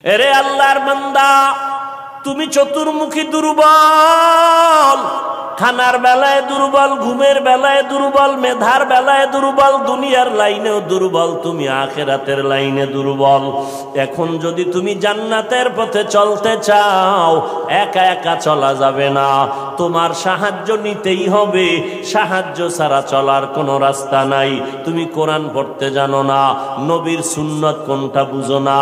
এরে আল্লাহর বান্দা, তুমি চতুর্মুখী দুর্বল, খানার বেলায় দুর্বল, ঘুমের বেলায় দুর্বল, মেধার বেলায় দুর্বল, দুনিয়ার লাইনেও দুর্বল, তুমি আখিরাতের লাইনে দুর্বল। এখন যদি তুমি জান্নাতের পথে চলতে চাও, একা একা চলা যাবে না, তোমার সাহায্য নিতেই হবে। সাহায্য ছাড়া চলার কোনো রাস্তা নাই। তুমি কোরআন পড়তে জানো না, নবীর সুন্নত কোনটা বুঝো না।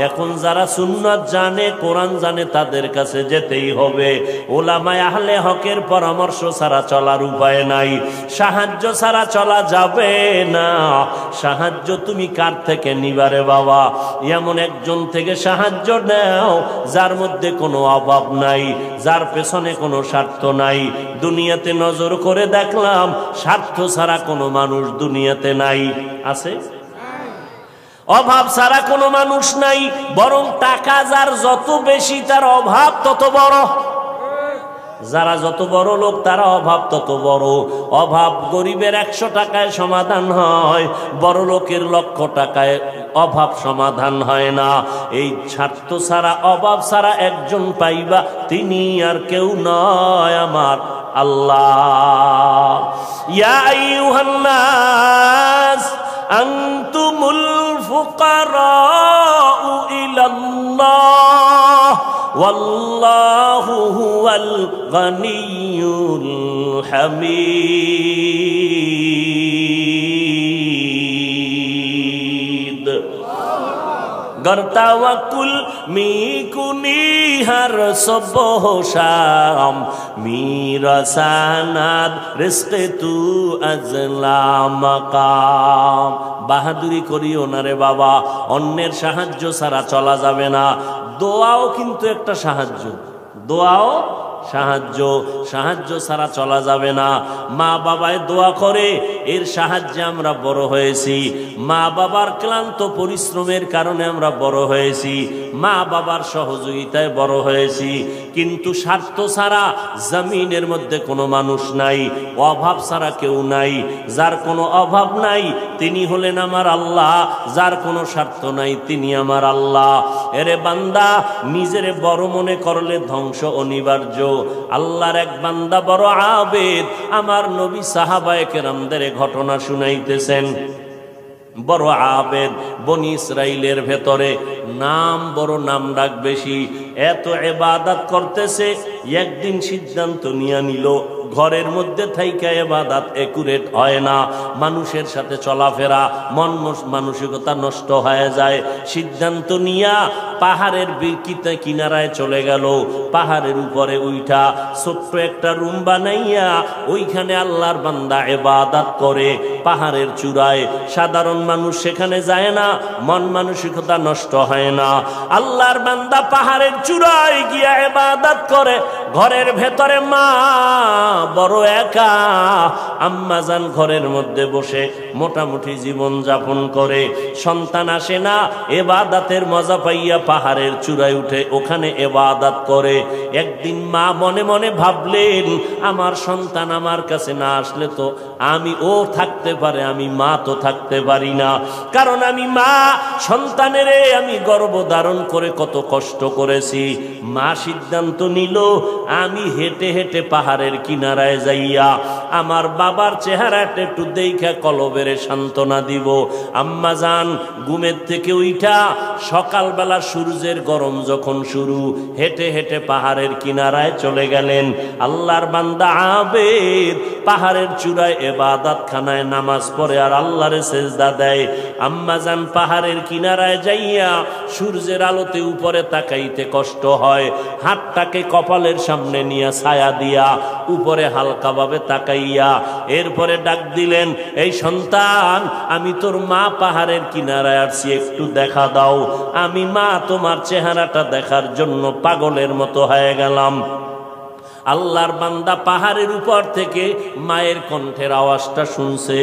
এখন যারা সুন্নত জানে, কোরআন জানে, তাদের কাছে যেতেই হবে। ওলামায়ে আহলে হকের পরামর্শ ছাড়া চলার উপায় নাই। সাহায্য ছাড়া চলা যাবে না। সাহায্য তুমি কার থেকে নিবারে বাবা? এমন একজন থেকে সাহায্য নাও যার মধ্যে কোনো অভাব নাই, যার পেছনে কোনো স্বার্থ নাই। দুনিয়াতে নজর করে দেখলাম স্বার্থ ছাড়া কোনো মানুষ দুনিয়াতে নাই। আছে? অভাব ছাড়া কোনো মানুষ নাই। বরং টাকা যার যত বেশি, তার অভাব তত বড়। যারা যত বড় লোক, তারা অভাব তত বড়। অভাব গরিবের 100 টাকায় সমাধান হয়, বড় লোকের 1,00,000 টাকায় অভাব সমাধান হয় না। এই স্বার্থ ছাড়া, অভাব ছাড়া একজন পাইবা, তিনি আর কেউ নয়, আমার আল্লাহ। ইয়া আইয়ুহান নাস আনতুমুল ফুকারাউ ইলাল্লাহ ওয়াল্লাহু হুয়াল গনিয়্যুল হামিদ। गर तवक्कुल मी कुनी हर सुबह शाम, मेरा सनद रिज़्क़ तू अज़ला मकाम। বাহাদুরি করিও না রে বাবা, অন্যের সাহায্য ছাড়া চলা যাবে না। দোয়াও কিন্তু একটা সাহায্য, দোয়াও সাহায্য। সাহায্য ছাড়া চলা যাবে না। মা বাবায় দোয়া করে, এর সাহায্যে আমরা বড় হয়েছি। মা বাবার ক্লান্ত পরিশ্রমের কারণে আমরা বড় হয়েছি, মা বাবার সহযোগিতায় বড় হয়েছি। কিন্তু স্বার্থ ছাড়া জমিনের মধ্যে কোনো মানুষ নাই, অভাব ছাড়া কেউ নাই। যার কোনো অভাব নাই তিনি হলেন আমার আল্লাহ, যার কোনো স্বার্থ নাই তিনি আমার আল্লাহ। এরে বান্দা, নিজেরে বড় মনে করলে ধ্বংস অনিবার্য। আল্লাহর এক বান্দা বড় আবেদ, আমার নবী সাহাবায়ে কেরামদের ঘটনা শুনাইতেছেন। বড় আবেদ, বনি ইসরাইলের ভেতরে নাম বড়, নাম ডাক বেশি, এত ইবাদত করতেছে। একদিন সিদ্ধান্ত নিয়ে নিল, ঘরের মধ্যে থাইকা ইবাদত একুরেট হয় না, মানুষের সাথে চলাফেরা, মন মানসিকতা নষ্ট হয়ে যায়। সিদ্ধান্ত নিয়া পাহাড়ের কিনারায় চলে গেল। পাহাড়ের উপরে উঠা ছোট্ট একটা রুম বানাইয়া ওইখানে আল্লাহর বান্দা ইবাদত করে। পাহাড়ের চূড়ায় সাধারণ মানুষ সেখানে যায় না, মন মানসিকতা নষ্ট হয় না। আল্লাহর বান্দা পাহাড়ের চূড়ায় গিয়া ইবাদত করে। ঘরের ভেতরে মা বড় একা, আম্মা জান ঘরের মধ্যে বসে মোটামুটি জীবন যাপন করে। সন্তান আসে না, ইবাদতের মজা পাইয়া পাহাড়ের চূড়ায় উঠে ওখানে ইবাদত করে। একদিন মা মনে মনে ভাবলেন, আমার সন্তান আমার কাছে না আসলে তো আমি, ও থাকতে পারে, আমি মা তো থাকতে পারি না। কারণ আমি মা, সন্তানের আমি গর্ভধারণ করে কত কষ্ট করেছি। মা সিদ্ধান্ত নিল, আমি হেঁটে হেঁটে পাহাড়ের কিনারায় যাইয়া আমার বাবার চেহারাটা একটু দেখা কলবের সান্ত্বনা দিব। আম্মা জান ঘুমের থেকে উঠা সকালবেলা সূর্যের গরম যখন শুরু, হেঁটে হেঁটে পাহাড়ের কিনারায় চলে গেলেন। আল্লাহর বান্দা আবেদ পাহাড়ের চূড়ায় ইবাদত খানায় নামাজ পড়ে আর আল্লাহরে সেজদা দেয়। আম্মা জান পাহাড়ের কিনারায় যাইয়া সূর্যের আলোতে উপরে তাকাইতে কষ্ট হয়, হাতটাকে কপালের সামনে নিয়ে ছায়া দিয়া উপরে হালকাভাবে তাকাইয়া এরপরে ডাক দিলেন, এই সন্তান, আমি তোর মা পাহাড়ের কিনারায় আসছি, একটু দেখা দাও। আমি মা তোমার চেহারাটা দেখার জন্য পাগলের মতো হয়ে গেলাম। আল্লাহর বান্দা পাহাড়ের উপর থেকে মায়ের কণ্ঠের আওয়াজটা শুনছে।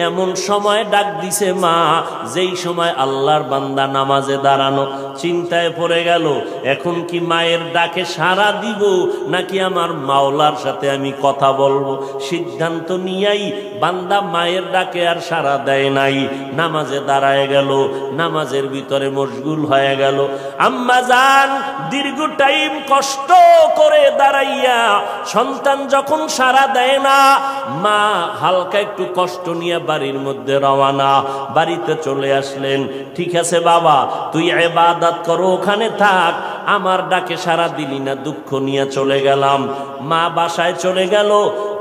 এমন সময় ডাক দিছে মা, যেই সময় আল্লাহর বান্দা নামাজে দাঁড়ানো। চিন্তায় পড়ে গেল, এখন কি মায়ের ডাকে সাড়া দিব নাকি আমার মাওলার সাথে আমি কথা বলবো। সিদ্ধান্ত নিয়েই বান্দা মায়ের ডাকে আর সাড়া দেয় নাই, নামাজে দাঁড়ায় গেল, নামাজের ভিতরে মশগুল হয়ে গেল। আম্মা জান দীর্ঘ টাইম কষ্ট করে দাঁড়াইয়া সন্তান যখন সাড়া দেয় না, মা হালকা একটু কষ্ট নিয়ে বাড়ির মধ্যে রওনা। বাড়িতে চলে আসলেন। ঠিক আছে বাবা, তুই ইবাদত করো, ওখানে থাক, আমার ডাকে সাড়া দিলি না, দুঃখ নিয়ে চলে গেলাম। মা বাসায় চলে গেল,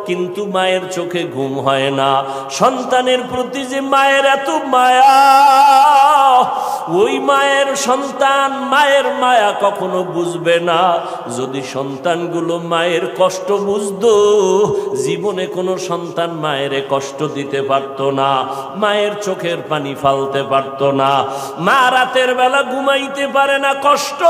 কিন্তু মায়ের চোখে ঘুম হয় না। সন্তানের প্রতি যে মায়ের এত মায়া, ওই মায়ের সন্তান মায়ের মায়া কখনো বুঝবে না। যদি সন্তানগুলো মায়ের কষ্ট বুঝতো, জীবনে কোনো সন্তান মায়ের কষ্ট দিতে পারত না, মায়ের চোখের পানি ফালতে পারত না। মা রাতের বেলা ঘুমাইতে পারে না, কষ্ট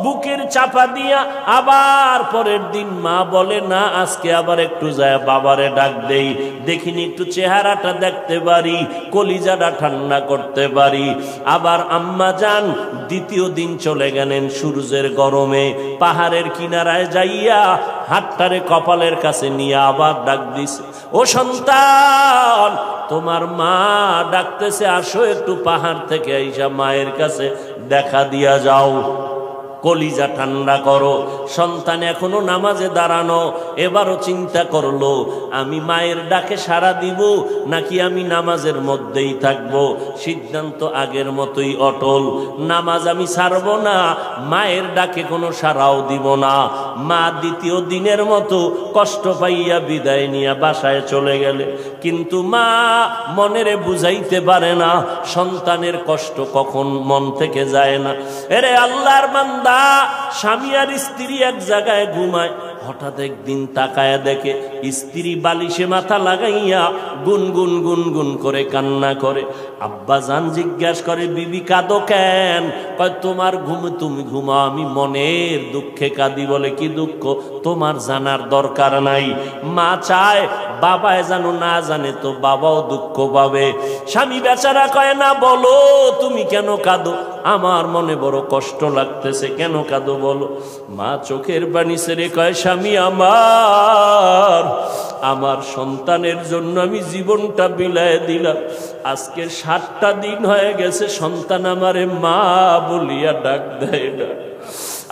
বুকের চাপা দিয়া। আবার পরের দিন মা বলে, না আজকে আবার একটু যায় বাবারে ডাক দেই, দেখিনি একটু চেহারাটা দেখতে পারি, কলিজাটা ঠান্ডা করতে পারি। আবার আম্মা জান দ্বিতীয় দিন চলে গেলেন সূর্যের গরমে, পাহাড়ের কিনারায় যাইয়া হাতটারে কপালের কাছে নিয়ে আবার ডাক দিছে, ও সন্তান তোমার মা ডাকতেছে, আসো একটু পাহাড় থেকে আইসা মায়ের কাছে দেখা দিয়া যাও, কলিজা ঠান্ডা করো। সন্তান এখনো নামাজে দাঁড়ানো, এবারও চিন্তা করলো, আমি মায়ের ডাকে সাড়া দিব নাকি আমি নামাজের মধ্যেই থাকবো। সিদ্ধান্ত আগের মতোই অটল, নামাজ আমি ছাড়বো না, মায়ের ডাকে কোনো সাড়াও দিব না। মা দ্বিতীয় দিনের মতো কষ্ট পাইয়া বিদায় নিয়ে বাসায় চলে গেলে, কিন্তু মা মনেরে বুঝাইতে পারে না, সন্তানের কষ্ট কখন মন থেকে যায় না। এরে আল্লাহর বান্দা, স্বামী আর স্ত্রী এক জায়গায় ঘুমায়, হঠাৎ একদিন তাকায়া দেখে স্ত্রী বালিশে মাথা লাগাইয়া গুনগুন গুনগুন করে কান্না করে। আব্বা জান জিজ্ঞাসা করে, বিবি কাঁদো কেন? কয় তোমার ঘুম তুমি ঘুমাও, আমি মনের দুঃখে কাঁদি। বলে কি দুঃখ? তোমার জানার দরকার নাই। মা চায় বাবায় জানো, না জানে তো বাবাও দুঃখ পাবে। স্বামী বেচারা কয়, না বলো তুমি কেন কাঁদো, আমার মনে বড় কষ্ট লাগতেছে, কেন কাঁদো বলো। মা চোখের পানি ছেড়ে কয়, স্বামী আমার সন্তানের জন্য আমি জীবনটা বিলায় দিলাম। আজকে 7টা দিন হয়ে গেছে সন্তান আমারে মা বলিয়া ডাক দেয় না,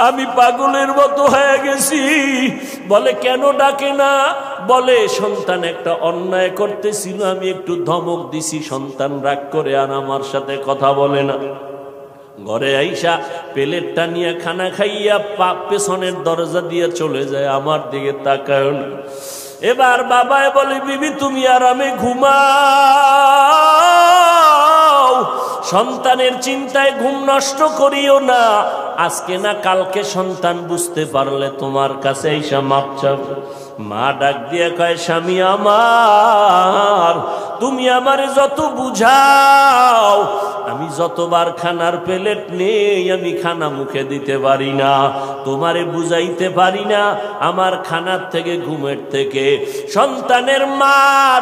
আমি পাগলের মতো হয়ে গেছি। বলে কেন ডাকে না? বলে সন্তান একটা অন্যায় করতেছিল, আমি একটু ধমক দিছি, সন্তান রাগ করে আর আমার সাথে কথা বলে না। ঘরে আইসা প্লেটটা নিয়ে খানা খাইয়া পেছনের দরজা দিয়ে চলে যায়, আমার দিকে তাকায় না। এবার বাবায় বলে, বিবি তুমি আরামে ঘুমাও, সন্তানের চিন্তায় ঘুম নষ্ট করিও না, আজকে না কালকে সন্তান বুঝতে পারলে তোমার কাছে আইসা মাপ চাবে। মা ডাক দিয়ে কয়, স্বামী আমার তুমি আমারে যত বুঝাও, আমি যতবার খানার প্লেট নেই আমি খানা মুখে দিতে পারি না, তোমারে বুঝাইতে পারি না আমার খানার থেকে ঘুমের থেকে সন্তানের মা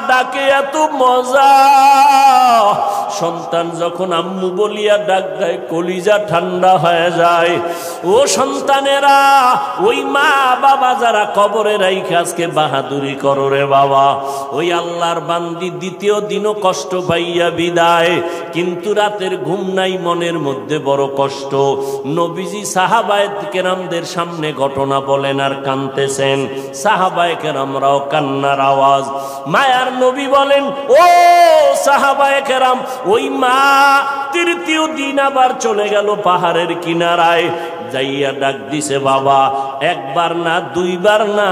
ডাকে এত মজা। সন্তান যখন আম্মু বলিয়া ডাক দেয়, কলিজা ঠান্ডা হয়ে যায়। ও সন্তানেরা, ওই মা বাবা যারা কবরে রাইখা আজকে বাহাদুরি করো রে বাবা, ওই আল্লাহর বান্দি দ্বিতীয় দিনও কষ্ট পাইয়া বিদায়, কিন্তু রাতের ঘুম নাই, মনের মধ্যে বড় কষ্ট। নবীজি সাহাবায়ে কেরামদের সামনে ঘটনা বলেন আর কাঁদতেছেন, সাহাবায়ে কেরামরাও কান্নার আওয়াজ। মায়ার নবী বলেন, ও সাহাবায়ে কেরাম, ওই মা তৃতীয় দিন আবার চলে গেল পাহাড়ের কিনারায়, যাইয়া ডাক দিছে, বাবা একবার না দুইবার না,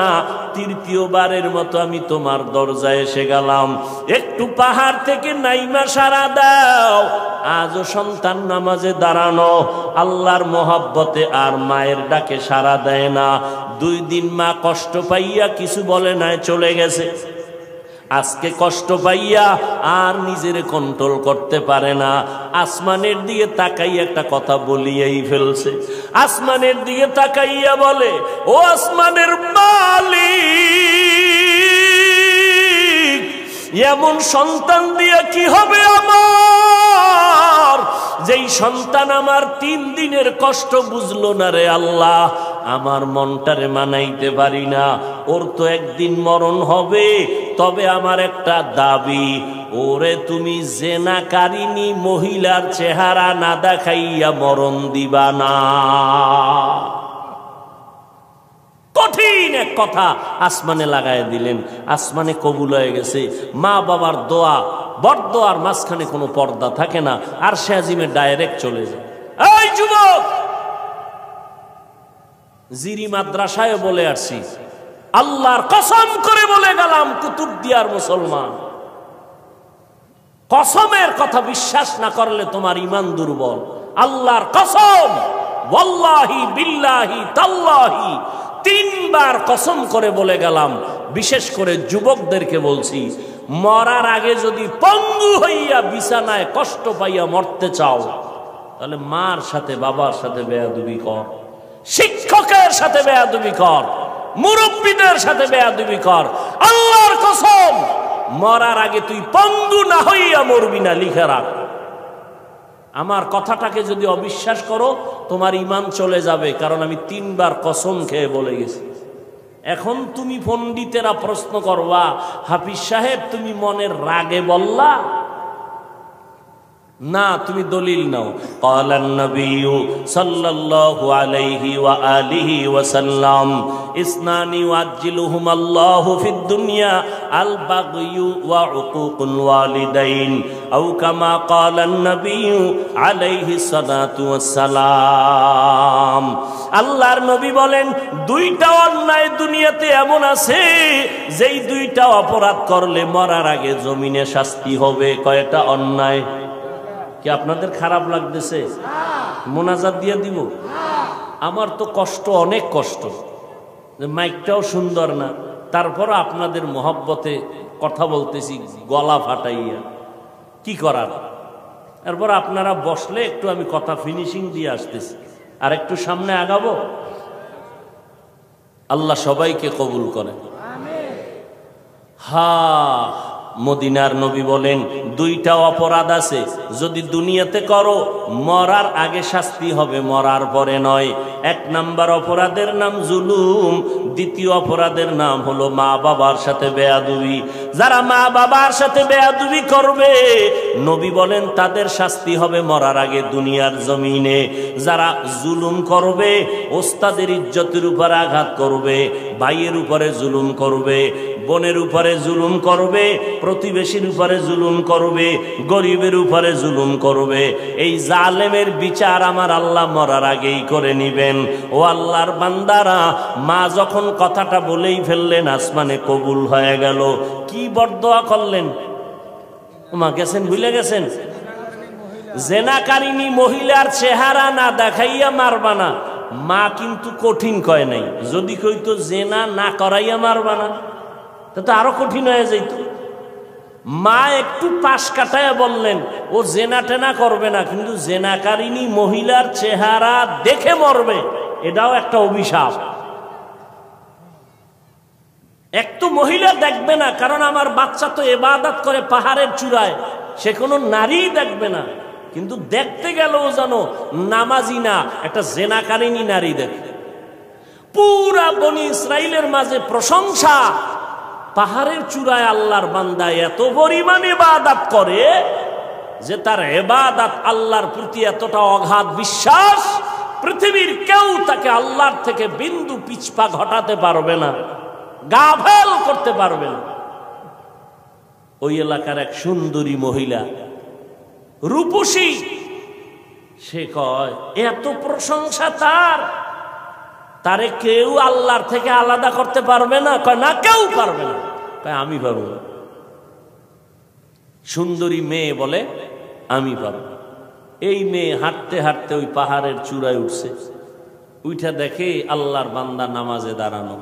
তৃতীয়বারের মতো আমি তোমার দরজায় এসে গেলাম, একটু পাহাড় থেকে নাইমা সারা দাও। আজও সন্তান নামাজে দাঁড়ানো, আল্লাহর মহব্বতে আর মায়ের ডাকে সারা দেয় না। 2 দিন মা কষ্ট পাইয়া কিছু বলে নাই, চলে গেছে। আজকে কষ্ট পাইয়া আর নিজের কন্ট্রোল করতে পারে না, আসমানের দিকে তাকাই একটা কথা বলিয়েই ফেলছে। আসমানের দিকে তাকাইয়া বলে, ও আসমানের মালিক, এমন সন্তান দিয়ে কি হবে আমার, যেই সন্তান আমার 3 দিনের কষ্ট বুঝলো না রে আল্লাহ, আমার মনটারে মানাইতে পারি না, ওর তো একদিন মরণ হবে। তবে আমার একটা দাবি, ওরে তুমি জেনাকারিনী মহিলার চেহারা না দেখাইয়া মরণ দিবা না। কঠিন এক কথা আসমানে লাগায় দিলেন, আসমানে কবুল হয়ে গেছে। মা বাবার দোয়া, বরদোয়ার মাঝখানে কোনো পর্দা থাকে না, আর সে আজিমে ডাইরেক্ট চলে যায়। এই যুবক, জিরি মাদ্রাসায় বলে আসছি, আল্লাহর কসম করে বলে গেলাম, কুতুবদিয়ার মুসলমান, কসমের কথা বিশ্বাস না করলে তোমার ঈমান দুর্বল। আল্লাহর কসম, ওয়াল্লাহি বিল্লাহি তাল্লাহি, 3 বার কসম করে বলে গেলাম। বিশেষ করে যুবকদেরকে বলছি, মরার আগে যদি পঙ্গু হইয়া বিছানায় কষ্ট পাইয়া মরতে চাও, তাহলে মার সাথে বাবার সাথে বেয়াদবি কর, শিক্ষকের সাথে বেয়াদবি কর, মুরব্বীদের সাথে বেয়াদবি কর। আল্লাহর কসম, মরার আগে তুই পঙ্গু না হইয়া মরবি না, লিখে রাখ। আমার কথাটাকে যদি অবিশ্বাস করো, তোমার ঈমান চলে যাবে, কারণ আমি 3 বার কসম খেয়ে বলে গেছি। এখন তুমি পণ্ডিতেরা প্রশ্ন করবা, হাফিজ সাহেব তুমি মনের রাগে বললা না, তুমি দলিল নাও। ক্বালান নবিয়্যু সাল্লাল্লাহু আলাইহি ওয়া আলিহি ওয়া সাল্লাম, ইসনানি ওয়াজ্জিলুহুমাল্লাহু ফিদ দুনিয়া আল বাগয়ু ওয়া উকুকুল ওয়ালিদাইন, আও কামা ক্বালান নবিয়্যু আলাইহি সালাতু ওয়াস সালাম। আল্লাহর নবী বলেন, 2টা অন্যায় দুনিয়াতে এমন আছে, যেই 2টা অপরাধ করলে মরার আগে জমিনে শাস্তি হবে। কয়টা অন্যায়? কি আপনাদের খারাপ লাগতেছে? মোনাজাত দিয়ে দিব? আমার তো কষ্ট, অনেক কষ্ট, মাইকটাও সুন্দর না, তারপর আপনাদের মহব্বতে কথা বলতেছি গলা ফাটাইয়া, কি করার। তারপর আপনারা বসলে একটু আমি কথা ফিনিশিং দিয়ে আসতেছি, আর একটু সামনে আগাবো। আল্লাহ সবাইকে কবুল করে। মদিনার নবী বলেন, 2টা অপরাধ আছে, যদি দুনিয়াতে করো মরার আগে শাস্তি হবে, মরার পরে নয়। 1 নাম্বার অপরাধের নাম জুলুম, 2য় অপরাধের নাম হলো মা বাবার সাথে বেয়াদবি। যারা মা বাবার সাথে বেয়াদবি করবে, নবী বলেন তাদের শাস্তি হবে মরার আগে দুনিয়ার জমিনে। যারা জুলুম করবে, ওস্তাদের ইজ্জতের উপর আঘাত করবে, ভাইয়ের উপরে জুলুম করবে, বোনের উপরে জুলুম করবে, প্রতিবেশীর উপরে জুলুম করবে, গরিবের উপরে জুলুম করবে, এই জালেমের বিচার আমার আল্লাহ মরার আগেই করে নিবেন। ও আল্লাহর বান্দারা, মা যখন কথাটা বলেই ফেললেন, আসমানে কবুল হয়ে গেল। কি বরদোয়া করলেন? মা গেছেন, ভুলে গেছেন? জেনাকারিনী মহিলার চেহারা না দেখাইয়া মারবা না। মা কিন্তু কঠিন কয় নাই, যদি কইতো জেনা না করাইয়া মারবা না, তো আরো কঠিন হয়ে যাইত। মা একটু পাশ কাটায় বললেন, ও জেনা টেনা করবে না, কিন্তু জেনাকারিনী মহিলার চেহারা দেখে মরবে, এটাও একটা অভিশাপ। একটু মহিলা দেখবে না, কারণ আমার বাচ্চা তো ইবাদত করে পাহাড়ের চূড়ায়, সে কোনো নারী দেখবে না, কিন্তু দেখতে গেলেও জানো নামাজি না, একটা জেনাকারিনী নারী দেখে। পুরা বনি ইসরাইলের মাঝে প্রশংসা, পাহাড়ের চূড়ায় আল্লাহর বান্দা এত পরিমাণ ইবাদত করে যে তার ইবাদত আল্লাহর প্রতি এতটা অগাধ বিশ্বাস, পৃথিবীর কেউ তাকে আল্লাহর থেকে বিন্দু পিছপা ঘটাতে পারবে না, গাফেল করতে পারবে না। ওই এলাকার এক সুন্দরী মহিলা, রূপসী, সে কয় এত প্রশংসা তারে কেউ আল্লাহর থেকে আলাদা করতে পারবে না। কয় না, কেউ পারবে না। কয় আমি পারবো না। সুন্দরী মেয়ে বলে আমি পারবো। এই মেয়ে হাঁটতে হাঁটতে ওই পাহাড়ের চূড়ায় উঠছে, উঠা দেখে আল্লাহর বান্দা নামাজে দাঁড়ানো।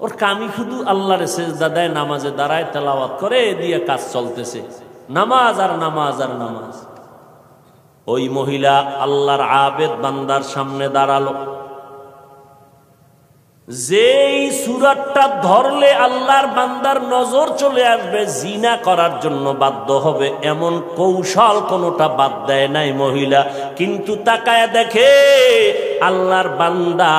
ওর কামি শুধু আল্লাহর সেজদা দেয়, নামাজে দাঁড়ায়, তেলাওয়াত করে, এ দিয়ে কাজ চলতেছে, নামাজ আর নামাজ আর নামাজ। ওই মহিলা আল্লাহর আবেদ বান্দার সামনে দাঁড়ালো, যেই সুরাতটা ধরলে আল্লাহর বান্দার নজর চলে আসবে, জিনা করার জন্য বাধ্য হবে, এমন কৌশল কোনোটা বাদ দেয় নাই মহিলা। কিন্তু তাকায় দেখে আল্লাহর বান্দা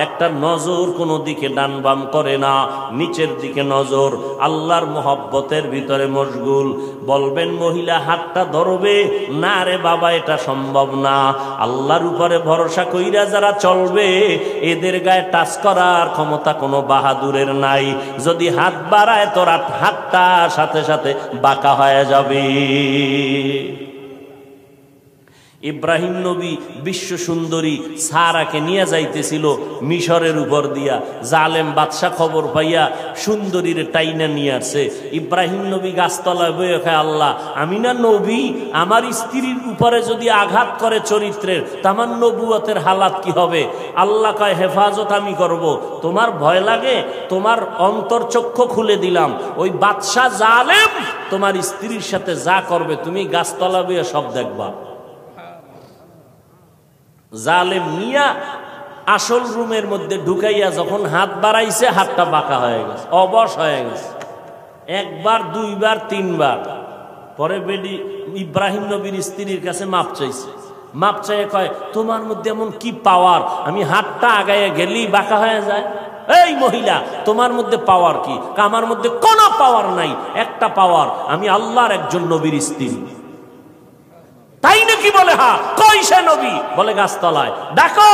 একটা নজর কোনো দিকে ডান বাম করে না, নিচের দিকে নজর, আল্লাহর মোহব্বতের ভিতরে মশগুল। বলবেন মহিলা হাতটা ধরবে? না রে বাবা, এটা সম্ভব না। আল্লাহর উপরে ভরসা কইরা যারা চলবে, এদের গায়ে টাচ করার ক্ষমতা কোনো বাহাদুরের নাই। যদি হাত বাড়ায় তোর হাতটা সাথে সাথে বাঁকা হয়ে যাবে। ইব্রাহিম নবী বিশ্ব সুন্দরী সারাকে নিয়ে যাইতেছিল মিশরের উপর দিয়া। জালেম বাদশা খবর পাইয়া সুন্দরীর টাইনা নিয়ে আসছে। ইব্রাহিম নবী গাছতলায় বয়ে খায়, আল্লাহ, আমি না নবী, আমার স্ত্রীর উপরে যদি আঘাত করে চরিত্রের, তামার নবুয়তের হালাত কি হবে? আল্লাহ কয়, হেফাজত আমি করব, তোমার ভয় লাগে? তোমার অন্তর্চক্ষু খুলে দিলাম, ওই বাদশা জালেম তোমার স্ত্রীর সাথে যা করবে তুমি গাছতলা বয়ে সব দেখবা। জালেম মিয়া আসল রুমের মধ্যে ঢুকাইয়া যখন হাত বাড়াইছে, হাতটা বাঁকা হয়ে গেছে, অবশ হয়ে গেছে, একবার, দুইবার, তিনবার। পরে বেডি ইব্রাহিম নবীর স্ত্রীর কাছে মাপ চাইছে। মাপ চাইয়ে কয়, তোমার মধ্যে এমন কি পাওয়ার, আমি হাতটা আগাইয়া গেলেই বাঁকা হয়ে যায়? এই মহিলা, তোমার মধ্যে পাওয়ার কি? আমার মধ্যে কোনো পাওয়ার নাই, একটা পাওয়ার, আমি আল্লাহর একজন নবীর স্ত্রী। তাই নাকি? বলে হ্যাঁ। কই সে নবী? বলে গাছতলায়। ডাকো,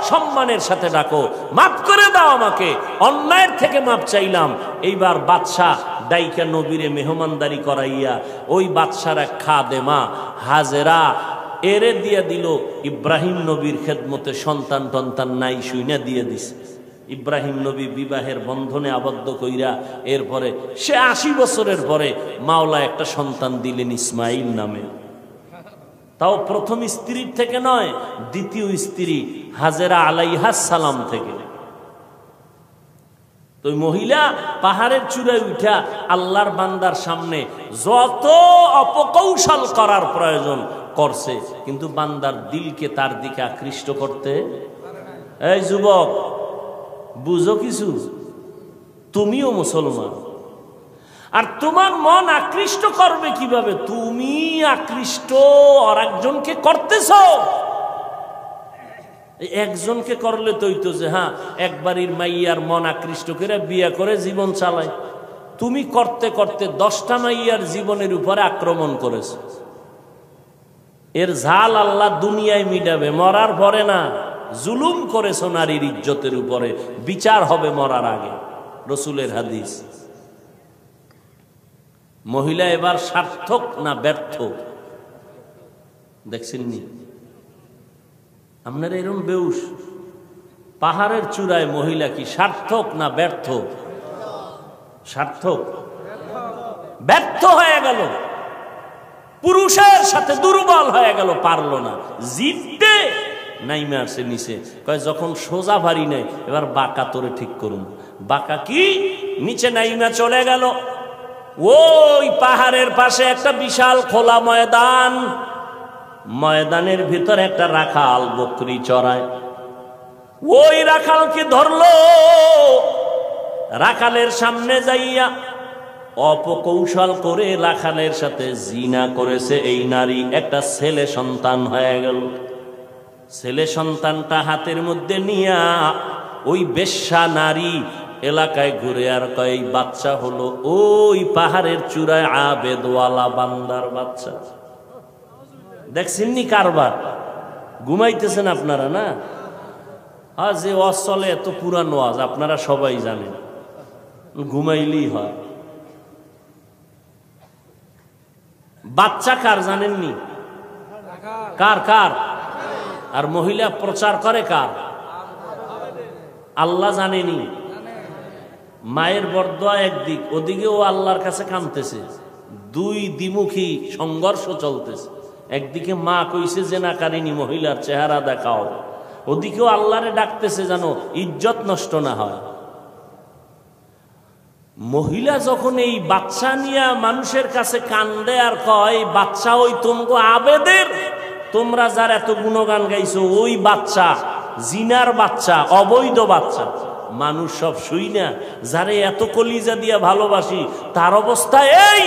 সম্মানের সাথে ডাকো, মাফ করে দাও আমাকে, অন্যায়ের থেকে মাপ চাইলাম। এইবার বাদশাহ ডাইকা নবীরে মেহমানদারি করাইয়া ওই বাদশার এক খাদেমা হাজেরা এরে দিয়ে দিল ইব্রাহিম নবীর খেদমতে। সন্তান টন্তান নাই, শুইনা দিয়ে দিছে। ইব্রাহিম নবী বিবাহের বন্ধনে আবদ্ধ কইরা এরপরে সে 80 বছরের পরে মাওলা একটা সন্তান দিলেন ইসমাইল নামে। তাও প্রথম স্ত্রীর থেকে নয়, দ্বিতীয় স্ত্রী হাজেরা আলাইহাস সালাম থেকে। তো মহিলা পাহাড়ের চূড়ায় উঠা আল্লাহর বান্দার সামনে যত অপকৌশল করার প্রয়োজন করছে, কিন্তু বান্দার দিলকে তার দিকে আকৃষ্ট করতে। এই যুবক, বুঝো কিছু, তুমিও মুসলমান, আর তোমার মন আকৃষ্ট করবে কিভাবে? তুমি আকৃষ্ট আর একজনকে করতেছ। একজনকে করলে তো যে হ্যাঁ একবারের মাইয়ার মন আকৃষ্ট করে বিয়ে করে জীবন চালায়। তুমি করতে করতে 10টা মাইয়ার জীবনের উপরে আক্রমণ করেছ। এর ঝাল আল্লাহ দুনিয়ায় মিটাবে, মরার পরে না। জুলুম করেছ নারীর ইজ্জতের উপরে, বিচার হবে মরার আগে, রসুলের হাদিস। মহিলা এবার সার্থক না ব্যর্থ দেখছেননি? আপনারা এরকম বেউস, পাহাড়ের চূড়ায় মহিলা কি সার্থক না ব্যর্থ? সার্থক। ব্যর্থ হয়ে গেল, পুরুষের সাথে দুর্বল হয়ে গেল, পারলো না জিততে। নাইমে আসে নিচে, কয় যখন সোজা ভারী নেই, এবার বাঁকা তোরে ঠিক করুন। বাঁকা কি? নিচে নাইমা চলে গেল। ওই পাহাড়ের পাশে একটা বিশাল খোলা ময়দান, ময়দানের ভিতরে একটা রাখাল বকরি চড়ায়। ওই রাখালকে ধরলো, রাখালের সামনে যাইয়া অপকৌশল করে রাখালের সাথে জিনা করেছে এই নারী। একটা ছেলে সন্তান হয়ে গেল। ছেলে সন্তানটা হাতের মধ্যে নিয়া ওই বেশ্যা নারী এলাকায় ঘুরে আর কয়, বাচ্চা হলো ওই পাহাড়ের চূড়ায় আবেদওয়ালা বান্দার বাচ্চা। দেখছেননি কারবার? ঘুমাইতেছেন আপনারা না? আজ যে ওয়াজ চলে এত পুরানো ওয়াজ, আপনারা সবাই জানেন, ঘুমাইলেই হয়। বাচ্চা কার জানেননি? কার কার? আর মহিলা প্রচার করে কার? আল্লাহ জানেনি। মায়ের বরদোয়া একদিক, ওদিকেও আল্লাহর কাছে কাঁদতেছে। দুই দ্বিমুখী সংঘর্ষ চলতেছে। একদিকে মা কইছে জেনাকারিনী মহিলার চেহারা দেখাও, ওদিকেও আল্লাহরে ডাকতেছে যেন ইজ্জত নষ্ট না হয়। মহিলা যখন এই বাচ্চা নিয়ে মানুষের কাছে কান্দে আর কয় বাচ্চা ওই তোমগো আবেদের, তোমরা যার এত গুণগান গাইছো ওই বাচ্চা, জিনার বাচ্চা, অবৈধ বাচ্চা। মানুষ সব শুই না, যারে এত কলিজা দিয়া ভালোবাসি তার অবস্থা এই,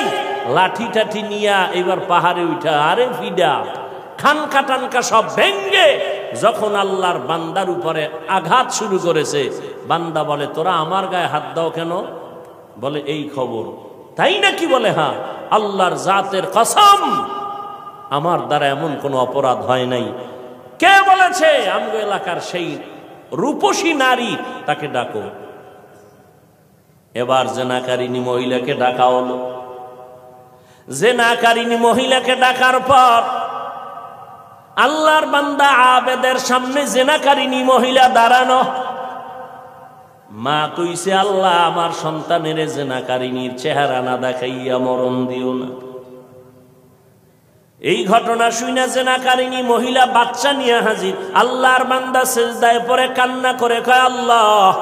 লাঠি টাঠি নিয়া এবার পাহাড়ে উঠা, আরে ফিডা খানকা টানকা সব ভেঙ্গে যখন আল্লাহর বান্দার উপরে আঘাত শুরু করেছে, বান্দা বলে তোরা আমার গায়ে হাত দাও কেন? বলে এই খবর। তাই নাকি? বলে হ্যাঁ, আল্লাহর জাতের কসম আমার দ্বারা এমন কোন অপরাধ হয় নাই। কে বলেছে? আমগো এলাকার সেই রূপসী নারী, তাকে ডাকো। এবার জেনাকারিনী মহিলাকে ডাকা হলো। জেনাকারিনী মহিলাকে ডাকার পর আল্লাহর বান্দা আবেদের সামনে জেনাকারিনী মহিলা দাঁড়ানো। মা কইছে আল্লাহ আমার সন্তানের জেনাকারিনীর চেহারা না দেখাইয়া মরণ দিও না। এই ঘটনা শুনে জেনাকারিনী মহিলা বাচ্চা নিয়ে হাজির। আল্লাহর বান্দা সিজদায় পড়ে কান্না করে কয় আল্লাহ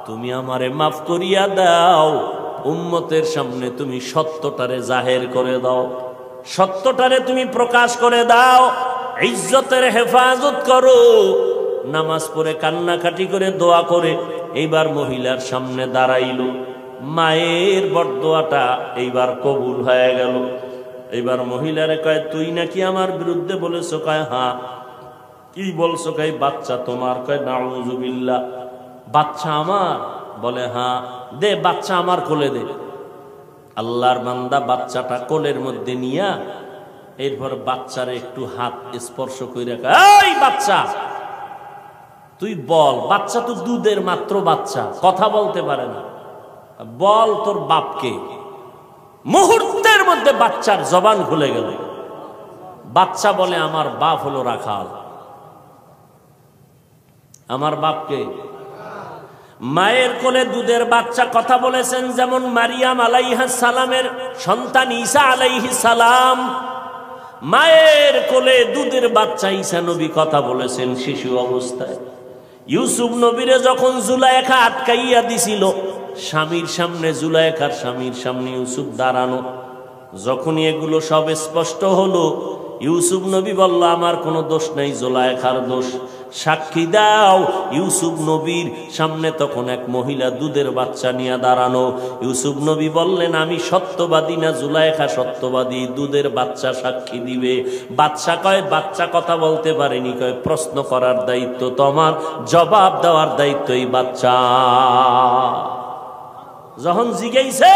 তুমি আমারে মাফ করিয়া দাও, উম্মতের সামনে তুমি সত্যটারে জাহের করে দাও, সত্যটারে তুমি প্রকাশ করে দাও, ইজ্জতের হেফাজত করো। নামাজ পড়ে কান্নাকাটি করে দোয়া করে এইবার মহিলার সামনে দাঁড়াইল। মায়ের বরদোয়াটা এইবার কবুল হয়ে গেল। এইবার মহিলারে কয় তুই নাকি আমার বিরুদ্ধে বলেছো? কয় হ্যাঁ। কি বলছো? কয় বাচ্চা তোমার। কয় নাউযুবিল্লাহ, বাচ্চা আমার? বলে হ্যাঁ। দে বাচ্চা আমার কোলে দে। আল্লাহর বান্দা বাচ্চাটা কোলের মধ্যে নিয়া এরপর বাচ্চারে একটু হাত স্পর্শ করে কয় এই বাচ্চা তুই বল। বাচ্চা তো দুধের মাত্র বাচ্চা, কথা বলতে পারে না, বল তোর বাপকে। মুহূর্তের মধ্যে বাচ্চার জবান খুলে গেল। বাচ্চা বলে আমার বাপ হলো রাখাল। আমার বাপকে? মায়ের কোলে দুধের বাচ্চা কথা বলেছেন যেমন মারিয়াম আলাইহিস সালামের সন্তান ঈসা আলাইহিস সালাম। মায়ের কোলে দুধের বাচ্চা ঈসা নবী কথা বলেছেন শিশু অবস্থায়। ইউসুফ নবীরে যখন জুলাইখা আটকাইয়া দিছিল, স্বামীর সামনে জুলাইখার স্বামীর সামনে ইউসুফ দাঁড়ানো। যখনই এগুলো সব স্পষ্ট হলো, ইউসুফ নবী বলল আমার কোনো দোষ নাই, জুলাইখার দোষ, সাক্ষী দাও। ইউসুফ নবীর সামনে তখন এক মহিলা দুধের বাচ্চা নিয়ে দাঁড়ানো। ইউসুফ নবী বললেন আমি সত্যবাদী না জুলাইখা সত্যবাদী? দুধের বাচ্চা সাক্ষী দিবে। বাচ্চা কয় বাচ্চা কথা বলতে পারেনি। কয় প্রশ্ন করার দায়িত্ব তোমার, জবাব দেওয়ার দায়িত্ব এই বাচ্চা। যখন জিজ্ঞাসা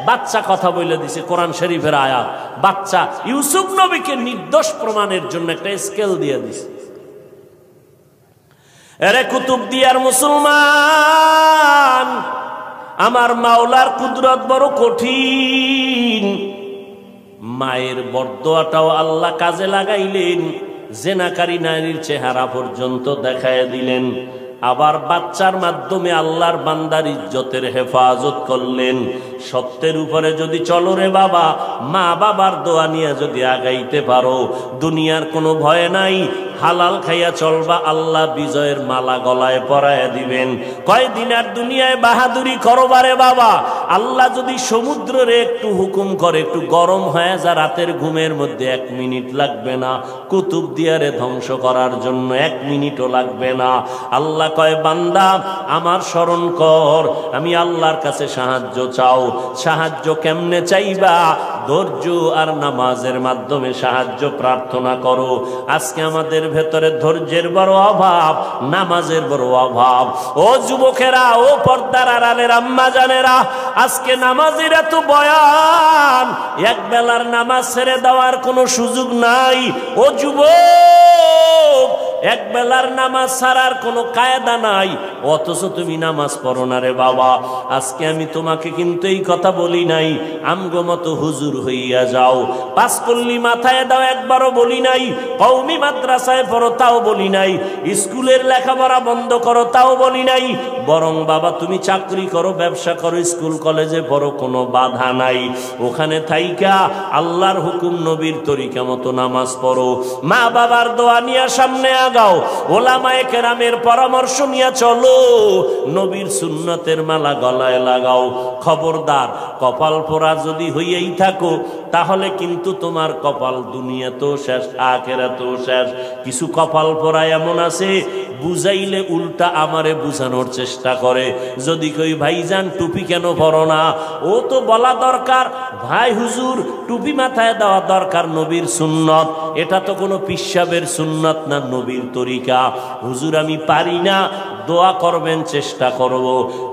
বাচ্চা কথা বলে দিছে, কোরআন শরীফের আয়াত। বাচ্চা ইউসুফ নবীকে নির্দোষ প্রমাণের জন্য একটা স্কেল দিয়ে দিছে। এরে কুতুবদিয়ার মুসলমান, আমার মাওলার কুদরত বড় কঠিন। মায়ের বরদোয়াটাও আল্লাহ কাজে লাগাইলেন, জেনাকারী নারীর চেহারা পর্যন্ত দেখায় দিলেন। আবার বাচ্চার মাধ্যমে আল্লাহর বান্দার ইজ্জতের হেফাজত করলেন। সত্যের উপরে যদি চলো রে বাবা, মা বাবার দোয়া নিয়ে যদি আগাইতে পারো, দুনিয়ার কোনো ভয় নাই। হালাল খাইয়া চলবা, আল্লাহ বিজয়ের মালা গলায় পরাইয়া দিবেন। কয়দিন আর দুনিয়ায় বাহাদুরি করবারে বাবা, আল্লাহ যদি সমুদ্রে একটু হুকুম করে একটু গরম হয়ে যা, রাতের ঘুমের মধ্যে 1 মিনিট লাগবে না। কুতুবদিয়ারে ধ্বংস করার জন্য 1 মিনিটও লাগবে না। আল্লাহ কয় বান্দা আমার স্মরণ কর, আমি আল্লাহর কাছে সাহায্য চাও। সাহায্য কেমনে চাইবা? ধৈর্য আর নামাজের মাধ্যমে সাহায্য প্রার্থনা করো। আজকে আমাদের ভেতরে ধৈর্যের বড় অভাব, নামাজের বড় অভাব। ও যুবকেরা, ও পর্দার আড়ালের আম্মা জানেরা, আজকে নামাজের এত বয়ান, এক বেলার নামাজ ছেড়ে দেওয়ার কোনো সুযোগ নাই। ও যুবক, এক বেলার নামাজ ছাড়ার কোনো কায়দা নাই, অথচ তুমি নামাজ পড়ো না রে বাবা। আজকে আমি তোমাকে কিন্তু এই কথা বলি নাই আমগো মতো হুজুর হইয়া যাও, পাঁচকল্লি মাথায় দাও একবারও বলি নাই, কওমি মাদ্রাসায় পড়ো তাও বলি নাই, স্কুলের লেখাপড়া বন্ধ করো তাও বলি নাই। বরং বাবা তুমি চাকরি করো, ব্যবসা করো, স্কুল কলেজে পড়ো, কোনো বাধা নাই। ওখানে থাইকা আল্লাহর হুকুম নবীর তরিকা মতো নামাজ পড়ো। মা বাবার দোয়া নিয়ে সামনে আগাও, ওলামায়ে কেরামের পরামর্শ নিয়ে চলো, নবীর সুন্নতের মালা গলায় লাগাও। খবরদার, কপাল পোড়া যদি হইয়াই থাকো তাহলে কিন্তু তোমার কপাল দুনিয়াতেও শেষ, আখিরাতেও শেষ। কিছু কপাল পোড়া এমন আছে, বুঝাইলে উল্টা আমারে বুঝানোর চেষ্টা করে। যদি কই ভাইজান টুপি কেন পরো না, ও তো বলা দরকার ভাই হুজুর টুপি মাথায় দেওয়া দরকার, নবীর সুন্নত। এটা তো কোনো পিশাবের সুন্নত না, নবীর তরিকা। হুজুর আমি পারি না, দোয়া করবেন, চেষ্টা করব।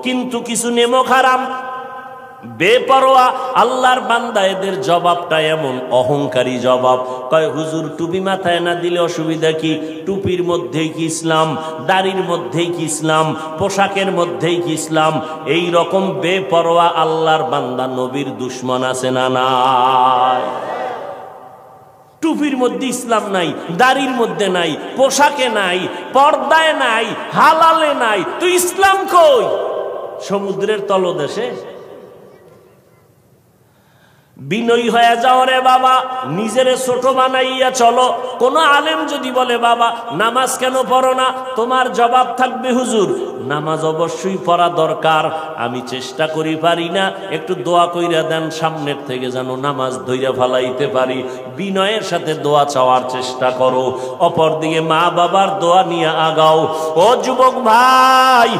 কিন্তু কিছু নেমক হারাম বেপরোয়া আল্লাহর বান্দা, এদের জবাবটা এমন অহংকারী জবাব। কয় হুজুর টুপি মাথায় না দিলে অসুবিধা কি? টুপির মধ্যেই কি ইসলাম? দাড়ির মধ্যেই কি ইসলাম? পোশাকের মধ্যেই কি ইসলাম? এই রকম বেপরোয়া আল্লাহর বান্দা নবীর দুশ্মন আছে না নাই? টুপির মধ্যে ইসলাম নাই, দাড়ির মধ্যে নাই, পোশাকে নাই, পর্দায় নাই, হালালে নাই, তো ইসলাম কই? সমুদ্রের তলদেশে। বিনয়ী হয়ে যাও রে বাবা, নিজেরে ছোট বানাইয়া চলো। কোন আলেম যদি বলে বাবা নামাজ কেন পড়ো না, তোমার জবাব থাকবে হুজুর নামাজ অবশ্যই পড়া দরকার, আমি চেষ্টা করি পারি না, একটু দোয়া কইরা দেন সামনের থেকে যেন নামাজ ধইরা ফালাইতে পারি। বিনয়ের সাথে দোয়া চাওয়ার চেষ্টা করো। অপরদিকে মা বাবার দোয়া নিয়ে আগাও। ও যুবক ভাই,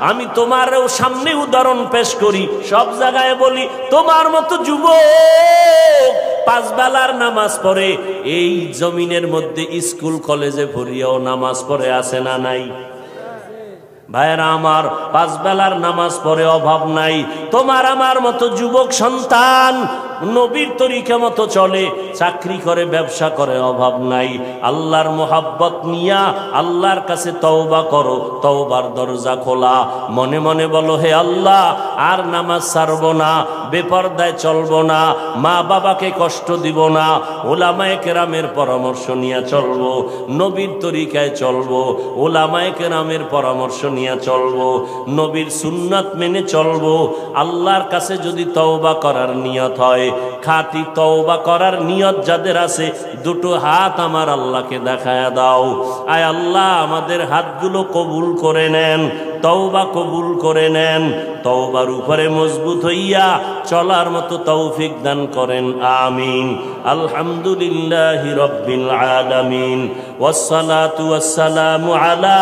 আমি তোমারও সামনে উদাহরণ পেশ করি, সব জায়গায় বলি, তোমার মতো যুবক পাঁচ বেলার নামাজ পড়ে, এই জমিনের মধ্যে স্কুল কলেজে পড়িয়াও নামাজ পড়ে আছে না নাই? ভাইরা আমার, পাঁচ বেলার নামাজ পড়ে অভাব নাই। তোমার আমার মতো যুবক সন্তান নবীর তরিকা মতো চলে, চাকরি করে, ব্যবসা করে, অভাব নাই। আল্লাহর মোহাব্বত নিয়া আল্লাহর কাছে তওবা করো, তওবার দরজা খোলা। মনে মনে বলো হে আল্লাহ, আর নামাজ ছাড়বো না, বেপরদায় চলবো না, মা বাবাকে কষ্ট দিব না, ওলামায়ে কেরামের পরামর্শ নিয়ে চলবো, নবীর তরিকায় চলবো, ওলামায়ে কেরামের পরামর্শ নিয়ে চলবো, নবীর সুন্নাত মেনে চলবো। আল্লাহর কাছে যদি তওবা করার নিয়ত হয়, খাঁটি তওবা করার নিয়ত যাদের আছে, দুটো হাত আমার আল্লাহকে দেখায়া দাও। আয় আল্লাহ, আমাদের হাতগুলো কবুল করে নেন, তওবা কবুল করে নেন, তওবার উপরে মজবুত হইয়া চলার মতো তৌফিক দান করেন, আমিন। আলহামদুলিল্লাহি রাব্বিল আলামিন, ওয়াসসালাতু ওয়াসসালামু আলা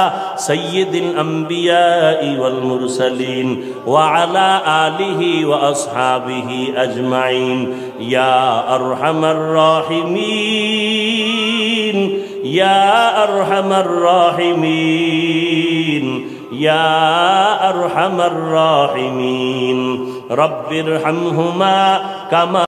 সাইয়্যিদিল আমবিয়াই ওয়াল মুরসালিন ওয়া আলা আলিহি ওয়া আসহাবিহি আজমাইন। ইয়া আরহামার রাহিমিন, ইয়া আরহামার রাহিমিন, ইয়া আরহামার রাহিমিন। রব্বিরহামহুমা কামা